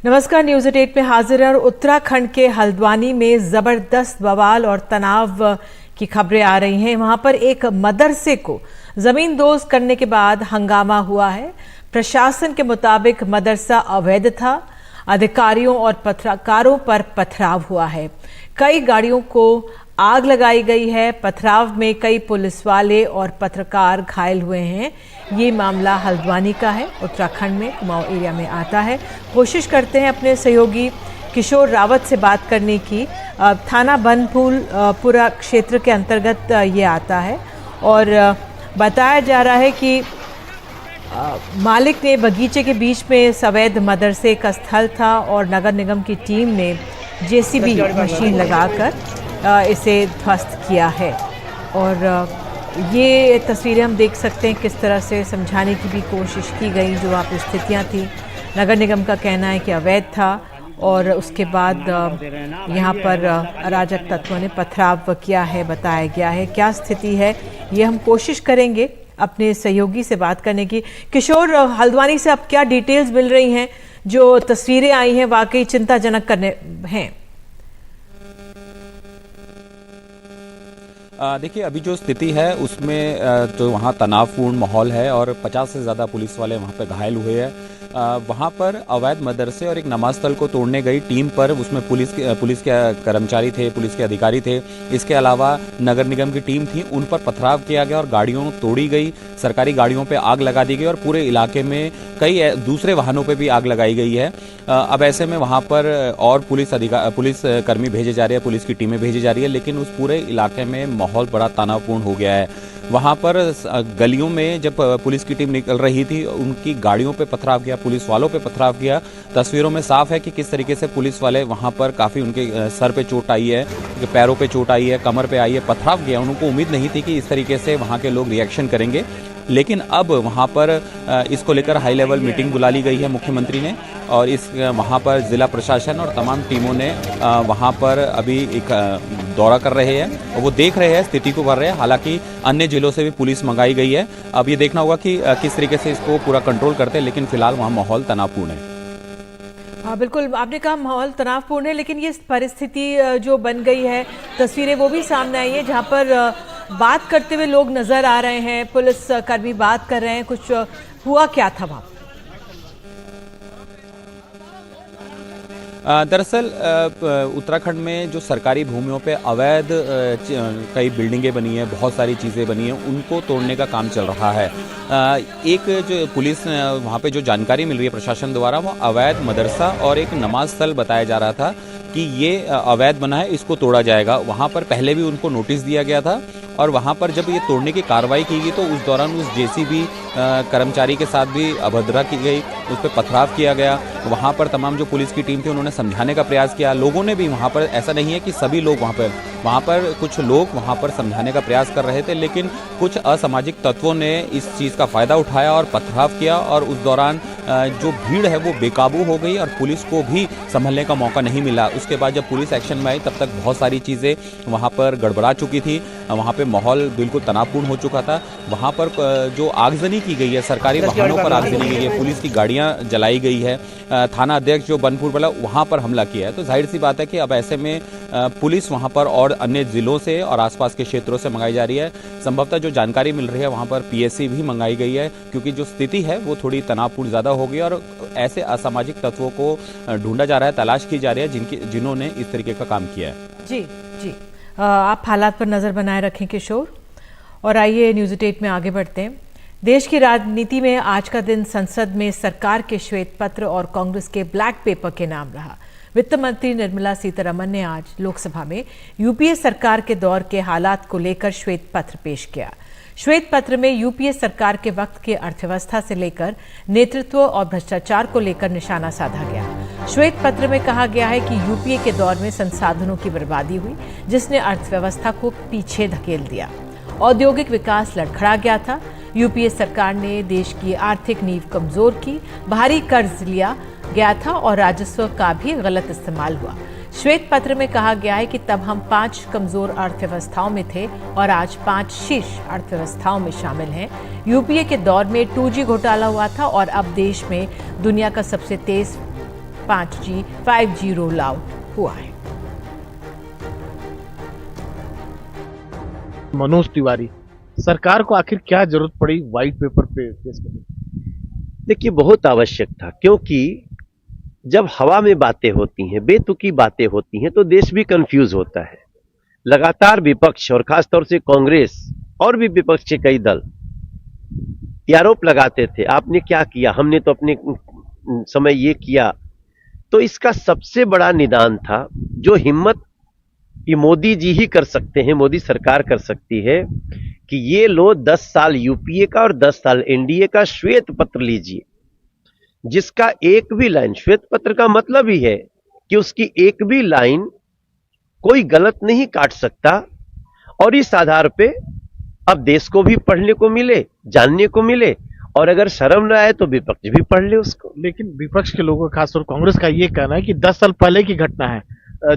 नमस्कार, न्यूज़ 8 में हाजिर है और उत्तराखंड के हल्द्वानी में जबरदस्त बवाल और तनाव की खबरें आ रही हैं। वहां पर एक मदरसे को जमींदोज करने के बाद हंगामा हुआ है। प्रशासन के मुताबिक मदरसा अवैध था। अधिकारियों और पत्रकारों पर पथराव हुआ है। कई गाड़ियों को आग लगाई गई है। पथराव में कई पुलिस वाले और पत्रकार घायल हुए हैं। ये मामला हल्द्वानी का है, उत्तराखंड में कुमाऊं एरिया में आता है। कोशिश करते हैं अपने सहयोगी किशोर रावत से बात करने की। थाना बनभूलपुरा क्षेत्र के अंतर्गत ये आता है और बताया जा रहा है कि मालिक ने बगीचे के बीच में अवैध मदरसे का स्थल था और नगर निगम की टीम ने जेसीबी मशीन लगाकर इसे ध्वस्त किया है। और ये तस्वीरें हम देख सकते हैं किस तरह से समझाने की भी कोशिश की गई। जो वहाँ पर स्थितियाँ थी, नगर निगम का कहना है कि अवैध था और उसके बाद यहाँ पर अराजक तत्वों ने पथराव किया है, बताया गया है। क्या स्थिति है ये हम कोशिश करेंगे अपने सहयोगी से बात करने की। किशोर, हल्द्वानी से अब क्या डिटेल्स मिल रही हैं? जो तस्वीरें आई हैं वाकई चिंताजनक करने हैं। देखिए, अभी जो स्थिति है उसमें तो वहाँ तनावपूर्ण माहौल है और 50 से ज़्यादा पुलिस वाले वहाँ पे घायल हुए हैं। वहाँ पर अवैध मदरसे और एक नमाज स्थल को तोड़ने गई टीम पर उसमें पुलिस के कर्मचारी थे, पुलिस के अधिकारी थे। इसके अलावा नगर निगम की टीम थी, उन पर पथराव किया गया और गाड़ियों तोड़ी गई। सरकारी गाड़ियों पे आग लगा दी गई और पूरे इलाके में कई दूसरे वाहनों पे भी आग लगाई गई है। अब ऐसे में वहाँ पर और पुलिस कर्मी भेजे जा रहे हैं, पुलिस की टीमें भेजी जा रही है, लेकिन उस पूरे इलाके में माहौल बड़ा तनावपूर्ण हो गया है। वहाँ पर गलियों में जब पुलिस की टीम निकल रही थी, उनकी गाड़ियों पे पथराव किया, पुलिस वालों पे पथराव किया। तस्वीरों में साफ है कि किस तरीके से पुलिस वाले वहाँ पर काफ़ी उनके सर पे चोट आई है, पैरों पे चोट आई है, कमर पे आई है, पथराव किया। उनको उम्मीद नहीं थी कि इस तरीके से वहाँ के लोग रिएक्शन करेंगे, लेकिन अब वहाँ पर इसको लेकर हाई लेवल मीटिंग बुला ली गई है मुख्यमंत्री ने और वहाँ पर जिला प्रशासन और तमाम टीमों ने वहाँ पर अभी एक दौरा कर रहे हैं और वो देख रहे हैं, स्थिति को कर रहे हैं। हालांकि अन्य जिलों से भी पुलिस मंगाई गई है। अब ये देखना होगा कि किस तरीके से इसको पूरा कंट्रोल करते हैं, लेकिन फिलहाल वहाँ माहौल तनावपूर्ण है। हाँ बिल्कुल, आपने कहा माहौल तनावपूर्ण है, लेकिन ये परिस्थिति जो बन गई है, तस्वीरें वो भी सामने आई है जहाँ पर बात करते हुए लोग नजर आ रहे हैं, पुलिस कर्मी बात कर रहे हैं। कुछ हुआ क्या था वहाँ? दरअसल उत्तराखंड में जो सरकारी भूमियों पे अवैध कई बिल्डिंगें बनी हैं, बहुत सारी चीज़ें बनी हैं, उनको तोड़ने का काम चल रहा है। एक जो पुलिस वहाँ पे जो जानकारी मिल रही है प्रशासन द्वारा, वो अवैध मदरसा और एक नमाज स्थल बताया जा रहा था कि ये अवैध बना है, इसको तोड़ा जाएगा। वहाँ पर पहले भी उनको नोटिस दिया गया था और वहाँ पर जब ये तोड़ने की कार्रवाई की गई तो उस दौरान उस जेसीबी कर्मचारी के साथ भी अभद्रता की गई, उस पर पथराव किया गया। वहाँ पर तमाम जो पुलिस की टीम थी उन्होंने समझाने का प्रयास किया। लोगों ने भी वहाँ पर, ऐसा नहीं है कि सभी लोग वहाँ पर कुछ लोग वहाँ पर समझाने का प्रयास कर रहे थे, लेकिन कुछ असामाजिक तत्वों ने इस चीज़ का फ़ायदा उठाया और पथराव किया और उस दौरान जो भीड़ है वो बेकाबू हो गई और पुलिस को भी संभलने का मौका नहीं मिला। उसके बाद जब पुलिस एक्शन में आई तब तक बहुत सारी चीज़ें वहाँ पर गड़बड़ा चुकी थी, वहाँ पे माहौल बिल्कुल तनावपूर्ण हो चुका था। वहाँ पर जो आगजनी की गई है, सरकारी वाहनों पर आगजनी की गई है, पुलिस की गाड़ियाँ जलाई गई है, थाना अध्यक्ष जो बनभूलपुरा वहाँ पर हमला किया है। तो जाहिर सी बात है कि अब ऐसे में पुलिस वहाँ पर और अन्य जिलों से और आसपास के क्षेत्रों से मंगाई जा रही है। संभवतः जो जानकारी मिल रही है वहाँ पर पीएससी भी मंगाई गई है, क्योंकि जो स्थिति है वो थोड़ी तनावपूर्ण ज़्यादा हो गई और ऐसे असामाजिक तत्वों को ढूंढा जा रहा है, तलाश की जा रही है जिन्होंने इस तरीके का काम किया है। जी, आप हालात पर नजर बनाए रखें किशोर। और आइए न्यूज़ 8 में आगे बढ़ते हैं। देश की राजनीति में आज का दिन संसद में सरकार के श्वेत पत्र और कांग्रेस के ब्लैक पेपर के नाम रहा। वित्त मंत्री निर्मला सीतारमण ने आज लोकसभा में यूपीए सरकार के दौर के हालात को लेकर श्वेत पत्र पेश किया। श्वेत पत्र में यूपीए सरकार के वक्त की अर्थव्यवस्था से लेकर नेतृत्व और भ्रष्टाचार को लेकर निशाना साधा गया। श्वेत पत्र में कहा गया है कि यूपीए के दौर में संसाधनों की बर्बादी हुई, जिसने अर्थव्यवस्था को पीछे धकेल दिया। औद्योगिक विकास लड़खड़ा गया था। यूपीए सरकार ने देश की आर्थिक नींव कमजोर की, भारी कर्ज लिया गया था और राजस्व का भी गलत इस्तेमाल हुआ। श्वेत पत्र में कहा गया है कि तब हम 5 कमजोर अर्थव्यवस्थाओं में थे और आज 5 शीर्ष अर्थव्यवस्थाओं में शामिल हैं। यूपीए के दौर में 2G घोटाला हुआ था और अब देश में दुनिया का सबसे तेज 5G, 5G रोल आउट हुआ है। मनोज तिवारी, सरकार को आखिर क्या जरूरत पड़ी व्हाइट पेपर पे पेश करने की? देखिए, बहुत आवश्यक था, क्योंकि जब हवा में बातें होती हैं, बेतुकी बातें होती हैं, तो देश भी कंफ्यूज होता है। लगातार विपक्ष और खासतौर से कांग्रेस और भी विपक्ष के कई दल आरोप लगाते थे, आपने क्या किया, हमने तो अपने समय ये किया। तो इसका सबसे बड़ा निदान था, जो हिम्मत ये मोदी जी ही कर सकते हैं, मोदी सरकार कर सकती है, कि ये लो 10 साल यूपीए का और 10 साल एनडीए का श्वेत पत्र लीजिए, जिसका एक भी लाइन, श्वेत पत्र का मतलब ही है कि उसकी एक भी लाइन कोई गलत नहीं काट सकता, और इस आधार पे अब देश को भी पढ़ने को मिले, जानने को मिले, और अगर शर्म ना आए तो विपक्ष भी पढ़ ले उसको। लेकिन विपक्ष के लोगों, खासतौर कांग्रेस का ये कहना है कि 10 साल पहले की घटना है,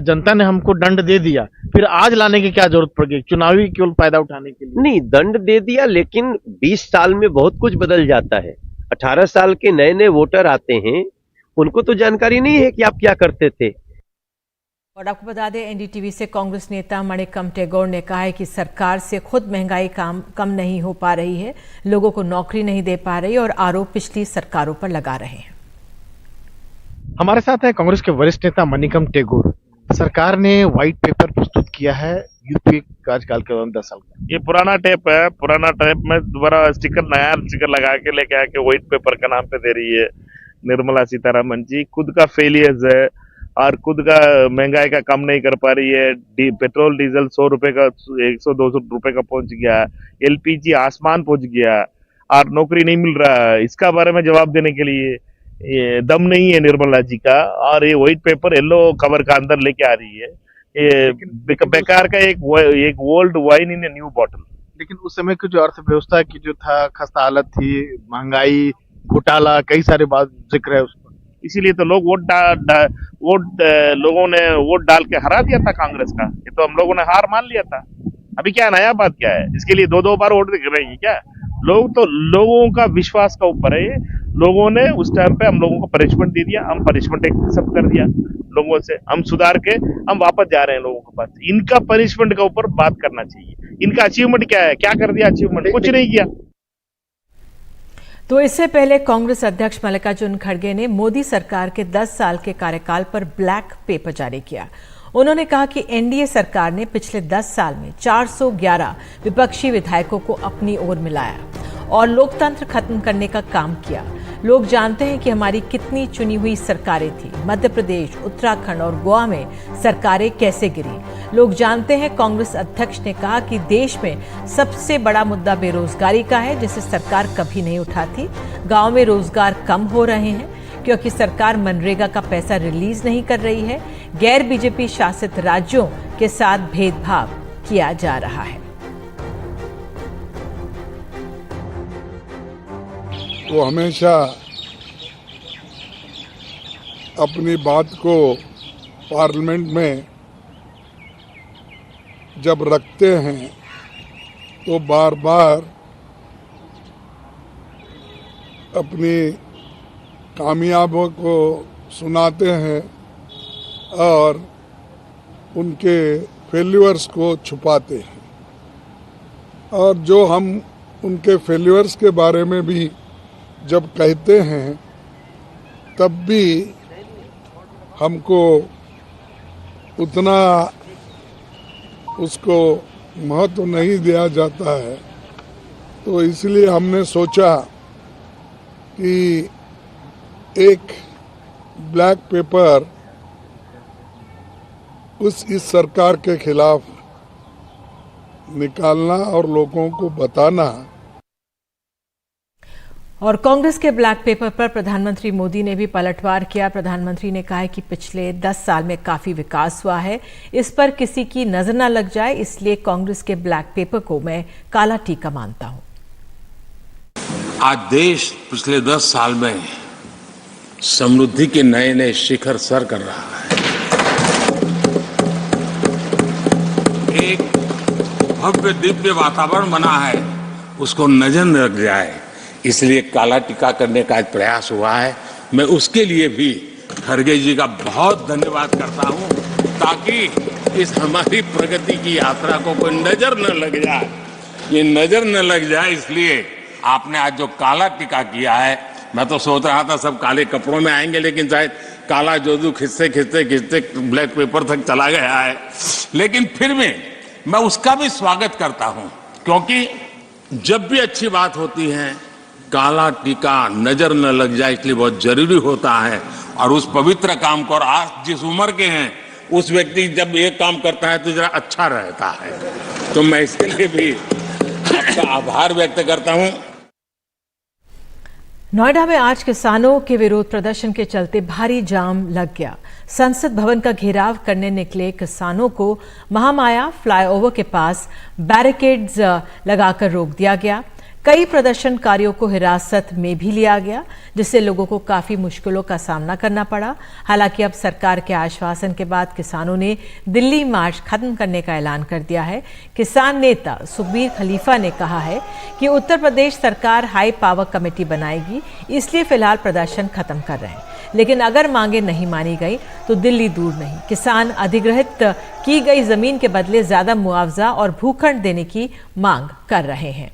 जनता ने हमको दंड दे दिया, फिर आज लाने की क्या जरूरत पड़ गई, चुनावी केवल फायदा उठाने के लिए? नहीं, दंड दे दिया, लेकिन 20 साल में बहुत कुछ बदल जाता है। 18 साल के नए नए वोटर आते हैं, उनको तो जानकारी नहीं है कि आप क्या करते थे। और आपको बता दें, एनडीटीवी से कांग्रेस नेता मणिकम टेगोर ने कहा है कि सरकार से खुद महंगाई कम नहीं हो पा रही है, लोगों को नौकरी नहीं दे पा रही, और आरोप पिछली सरकारों पर लगा रहे हैं। हमारे साथ है कांग्रेस के वरिष्ठ नेता मणिकम टेगोर। सरकार ने व्हाइट पेपर प्रस्तुत किया है यूपीए कार्यकाल के दौरान 10 साल का। ये पुराना टेप है, पुराना टेप में दोबारा नया स्टिकर लगा के लेके आके व्हाइट पेपर का नाम पे दे रही है निर्मला सीतारमण जी। खुद का फेलियर्स है और खुद का महंगाई का कम नहीं कर पा रही है। पेट्रोल डीजल 100 रुपए का 100-200 रुपए का पहुंच गया, एलपीजी आसमान पहुंच गया और नौकरी नहीं मिल रहा है। इसका बारे में जवाब देने के लिए ये दम नहीं है निर्मला जी का, और ये व्हाइट पेपर येलो कवर का अंदर लेके आ रही है। ये बेकार का एक old wine in a new bottle. लेकिन उस समय की जो अर्थव्यवस्था की जो था खस्ता हालत थी, महंगाई, घोटाला, कई सारे बात जिक्र है उस पर। इसीलिए तो लोग लोगों ने वोट डाल के हरा दिया था कांग्रेस का। ये तो हम लोगों ने हार मान लिया था। अभी क्या नया बात क्या है, इसके लिए 2-2 बार वोट दिख रही है क्या? लोगों का विश्वास का ऊपर है। लोगों ने उस टाइम पे हम लोगों को पनिशमेंट दे दिया, हम पनिशमेंट एक्सेप्ट कर दिया लोगों से, हम सुधार के हम वापस जा रहे हैं लोगों के पास। इनका पनिशमेंट के ऊपर बात करना चाहिए। इनका अचीवमेंट क्या है, क्या कर दिया अचीवमेंट? कुछ नहीं किया। तो इससे पहले कांग्रेस अध्यक्ष मल्लिकार्जुन खड़गे ने मोदी सरकार के 10 साल के कार्यकाल पर ब्लैक पेपर जारी किया। उन्होंने कहा कि एनडीए सरकार ने पिछले 10 साल में 411 विपक्षी विधायकों को अपनी ओर मिलाया और लोकतंत्र खत्म करने का काम किया। लोग जानते हैं कि हमारी कितनी चुनी हुई सरकारें थी। मध्य प्रदेश, उत्तराखंड और गोवा में सरकारें कैसे गिरी। लोग जानते हैं। कांग्रेस अध्यक्ष ने कहा कि देश में सबसे बड़ा मुद्दा बेरोजगारी का है, जिसे सरकार कभी नहीं उठाती। गांव में रोजगार कम हो रहे हैं क्योंकि सरकार मनरेगा का पैसा रिलीज नहीं कर रही है। गैर बीजेपी शासित राज्यों के साथ भेदभाव किया जा रहा है। वो हमेशा अपनी बात को पार्लियामेंट में जब रखते हैं तो बार बार अपनी कामयाबियों को सुनाते हैं और उनके फेल्यूर्स को छुपाते हैं। और जो हम उनके फेल्यूर्स के बारे में भी जब कहते हैं तब भी हमको उतना उसको महत्व नहीं दिया जाता है। तो इसलिए हमने सोचा कि एक ब्लैक पेपर इस सरकार के खिलाफ निकालना और लोगों को बताना। और कांग्रेस के ब्लैक पेपर पर प्रधानमंत्री मोदी ने भी पलटवार किया। प्रधानमंत्री ने कहा है कि पिछले 10 साल में काफी विकास हुआ है, इस पर किसी की नजर न लग जाए, इसलिए कांग्रेस के ब्लैक पेपर को मैं काला टीका मानता हूं। आज देश पिछले 10 साल में समृद्धि के नए नए शिखर सर कर रहा है। एक भव्य दिव्य वातावरण बना है, उसको नजर न लग जाए, इसलिए काला टीका करने का प्रयास हुआ है। मैं उसके लिए भी खड़गे जी का बहुत धन्यवाद करता हूं, ताकि इस हमारी प्रगति की यात्रा को कोई नजर न लग जाए, ये नजर न लग जाए, इसलिए आपने आज जो काला टीका किया है, मैं तो सोच रहा था सब काले कपड़ों में आएंगे, लेकिन शायद काला जोदू खिंचते खिंचते खिंचते ब्लैक पेपर तक चला गया है, लेकिन फिर भी मैं उसका भी स्वागत करता हूं, क्योंकि जब भी अच्छी बात होती है काला टीका नजर न लग जाए, इसलिए बहुत जरूरी होता है। और उस पवित्र काम को, और आज जिस उम्र के हैं उस व्यक्ति जब ये काम करता है तो जरा अच्छा रहता है, तो मैं इसके लिए भी आपका आभार व्यक्त करता हूं। नोएडा में आज किसानों के विरोध प्रदर्शन के चलते भारी जाम लग गया। संसद भवन का घेराव करने निकले किसानों को महामाया फ्लाईओवर के पास बैरिकेड्स लगाकर रोक दिया गया। कई प्रदर्शनकारियों को हिरासत में भी लिया गया, जिससे लोगों को काफी मुश्किलों का सामना करना पड़ा। हालांकि अब सरकार के आश्वासन के बाद किसानों ने दिल्ली मार्च खत्म करने का ऐलान कर दिया है। किसान नेता सुखबीर खलीफा ने कहा है कि उत्तर प्रदेश सरकार हाई पावर कमेटी बनाएगी, इसलिए फिलहाल प्रदर्शन खत्म कर रहे हैं, लेकिन अगर मांगे नहीं मानी गई तो दिल्ली दूर नहीं। किसान अधिग्रहित की गई जमीन के बदले ज्यादा मुआवजा और भूखंड देने की मांग कर रहे हैं।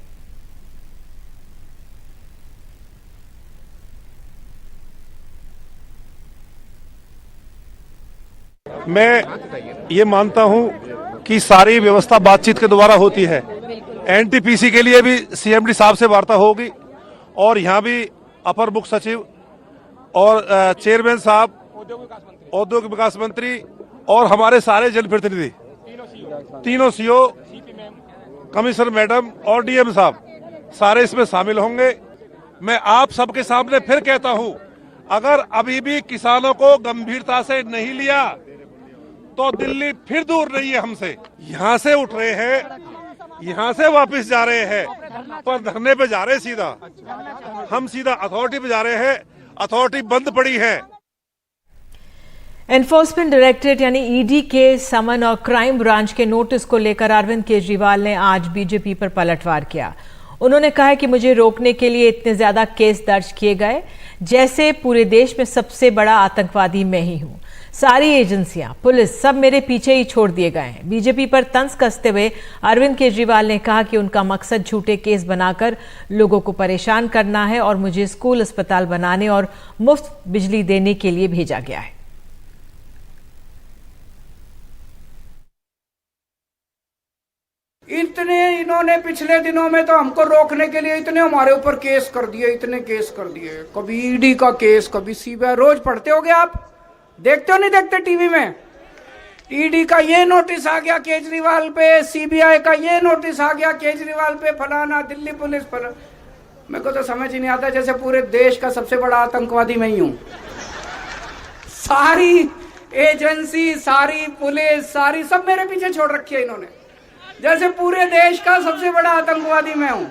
मैं ये मानता हूं कि सारी व्यवस्था बातचीत के द्वारा होती है। एनटीपीसी के लिए भी सीएमडी साहब से वार्ता होगी, और यहां भी अपर मुख्य सचिव और चेयरमैन साहब, औद्योगिक विकास मंत्री और हमारे सारे जनप्रतिनिधि, तीनों सीओ, कमिश्नर मैडम और डीएम साहब सारे इसमें शामिल होंगे। मैं आप सबके सामने फिर कहता हूं, अगर अभी भी किसानों को गंभीरता से नहीं लिया तो दिल्ली फिर दूर नहीं है हमसे। यहां से उठ रहे हैं, यहां से वापस जा रहे हैं, पर धरने पे जा रहे हैं सीधा। हम सीधा अथॉरिटी पे जा रहे हैं, अथॉरिटी बंद पड़ी है। एनफोर्समेंट डायरेक्टरेट यानी ईडी के समन और क्राइम ब्रांच के नोटिस को लेकर अरविंद केजरीवाल ने आज बीजेपी पर पलटवार किया। उन्होंने कहा कि मुझे रोकने के लिए इतने ज्यादा केस दर्ज किए गए, जैसे पूरे देश में सबसे बड़ा आतंकवादी मैं ही हूं। सारी एजेंसियां, पुलिस सब मेरे पीछे ही छोड़ दिए गए हैं। बीजेपी पर तंज कसते हुए अरविंद केजरीवाल ने कहा कि उनका मकसद झूठे केस बनाकर लोगों को परेशान करना है और मुझे स्कूल, अस्पताल बनाने और मुफ्त बिजली देने के लिए भेजा गया है। इतने इन्होंने पिछले दिनों में तो हमको रोकने के लिए इतने हमारे ऊपर केस कर दिए, इतने केस कर दिए। कभी ईडी का केस, कभी सीबीआई। रोज पढ़ते होगे आप, देखते हो नहीं देखते टीवी में? ईडी का ये नोटिस आ गया केजरीवाल पे, सीबीआई का ये नोटिस आ गया केजरीवाल पे, फलाना, दिल्ली पुलिस फलाना। मेरे को तो समझ ही नहीं आता, जैसे पूरे देश का सबसे बड़ा आतंकवादी मैं ही हूं। सारी एजेंसी, सारी पुलिस, सारी सब मेरे पीछे छोड़ रखी है इन्होंने, जैसे पूरे देश का सबसे बड़ा आतंकवादी मैं हूं।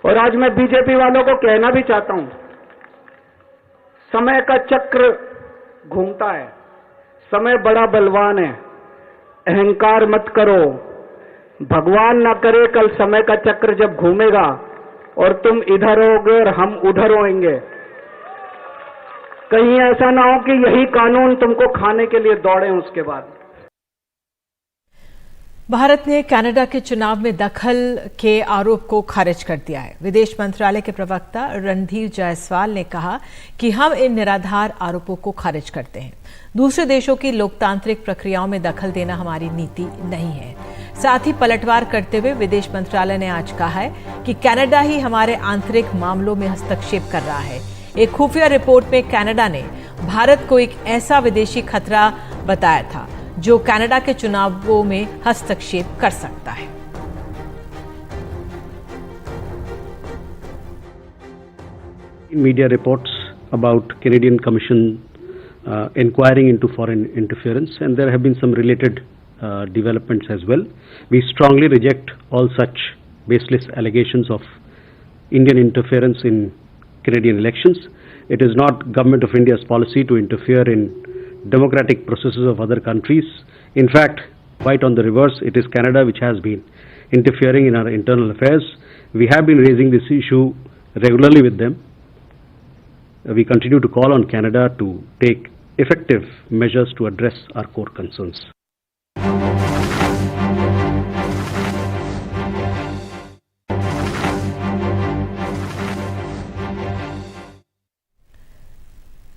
और आज मैं बीजेपी वालों को कहना भी चाहता हूं, समय का चक्र घूमता है, समय बड़ा बलवान है, अहंकार मत करो। भगवान ना करे कल समय का चक्र जब घूमेगा और तुम इधर होगे और हम उधर होंगे, कहीं ऐसा ना हो कि यही कानून तुमको खाने के लिए दौड़े उसके बाद। भारत ने कनाडा के चुनाव में दखल के आरोप को खारिज कर दिया है। विदेश मंत्रालय के प्रवक्ता रणधीर जायसवाल ने कहा कि हम इन निराधार आरोपों को खारिज करते हैं। दूसरे देशों की लोकतांत्रिक प्रक्रियाओं में दखल देना हमारी नीति नहीं है। साथ ही पलटवार करते हुए विदेश मंत्रालय ने आज कहा है कि कनाडा ही हमारे आंतरिक मामलों में हस्तक्षेप कर रहा है। एक खुफिया रिपोर्ट में कनाडा ने भारत को एक ऐसा विदेशी खतरा बताया था जो कनाडा के चुनावों में हस्तक्षेप कर सकता है। Media reports about Canadian Commission inquiring into foreign interference, and there have been some related developments as well. We strongly reject all such baseless allegations of Indian interference in Canadian elections. It is not Government of India's policy to interfere in democratic processes of other countries. In fact, quite on the reverse, it is Canada which has been interfering in our internal affairs. We have been raising this issue regularly with them. we continue to call on Canada to take effective measures to address our core concerns.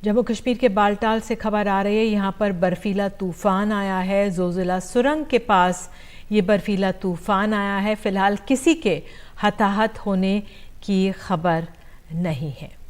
Jammu Kashmir के बालटाल से खबर आ रही है, यहाँ पर बर्फीला तूफान आया है। जोजिला सुरंग के पास ये बर्फीला तूफान आया है। फिलहाल किसी के हताहत होने की खबर नहीं है।